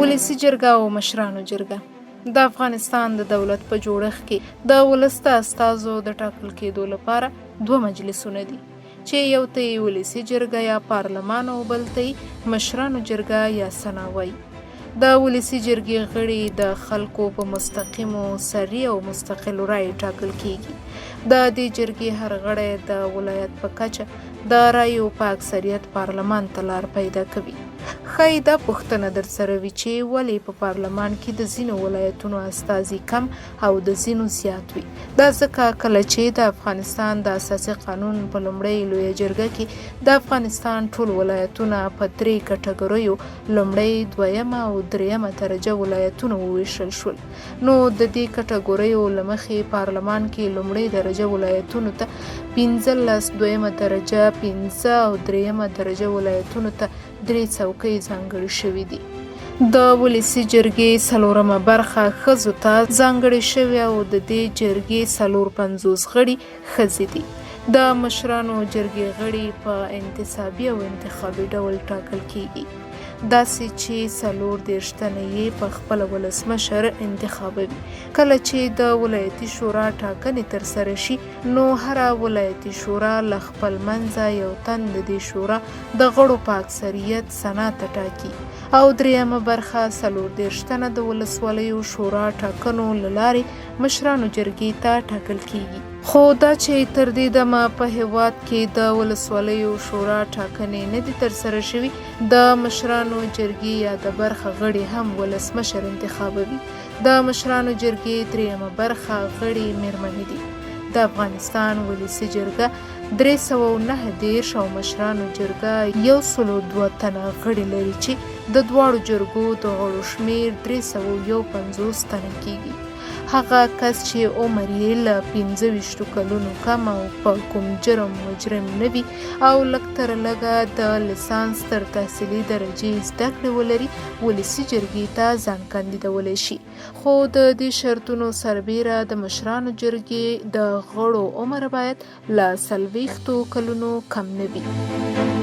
ولسي جرګه او مشرانو جرګه د افغانستان د دولت په جوړښت کې د ولس د استازو د ټاکل کېدو لپاره دوه مجلسونه دي چې یو ته یې ولسي جرګه یا پارلمان او بل ته یې مشرانو جرګه یا سنا وایي. د ولسي جرګې غړي د خلکو په مستقیمو سري او مستقلو رایو ټاکل کیږي. د دې جرګې هر غړی د ولایت په کچه د رایو په اکثریت پارلمان ته لار پیدا کوي. ښایي دا پوښتنه در سره وي چې ولې په پارلمان کې د ځینو ولایتونو استازي کم او د ځینو زیات وي. دا ځکه کله چې د افغانستان د اساسي قانون په لومړۍ لویه جرګه کې د افغانستان ټول ولایتونه په 3 کټګوریو لومړۍ، دویمه او دریمه درجه ولایتونه وویشل شول، نو د دې کټګوریو له مخې پارلمان کې لومړۍ درجه ولایتونو ته 15، دویمه درجه 15 او دریمه درجه ولایتونو ته 3 څوکۍ ځانګړې شوې دي. د ولسي جرګې 4مه برخه ښځو ته ځانګړې شوې او د دې جرګې 450 غړي ښځې دي. د مشرانو جرګې غړي په انتصابي او انتخابي ډول ټاکل کیږي، داسې چې 34 تنه یې په خپل ولسمشر انتخابوي. کله چې د ولایتي شورا ټاکنې ترسره شي نو هره ولایتي شورا له خپل منځه یو تن د دې شورا د غړو په اکثریت سنا ته ټاکي او دریمه برخه 34 تنه د ولسوالیو شورا ټاکنو له لارې مشرانو جرګې ته ټاکل کیږي. خو دا چې تر دې دمه په هیواد کې د ولسوالیو شورا ټاکنې نه دي ترسره شوي، د مشرانو جرګې یا د برخه غړي هم ولسمشر انتخابوي. د مشرانو جرګې 3مه برخه غړي میرمنې دي. د افغانستان ولسي جرګه 319 او مشرانو جرګه 102 تنه غړي لري چې د دواړو جرګو د غړو شمیر 351 تنه کیږي. هغه کس چې عمر یې له 25 کلونو کم او په کوم جرم مجرم نه وي او لږ تر لږه د لیسانس تر تحصیلي درجې زده کړې ولري ولسي جرګې ته ځان کاندیدولی شي. خو د دې شرطونو سربیره د مشرانو جرګې د غړو عمر باید له 40 کلونو کم نه وي.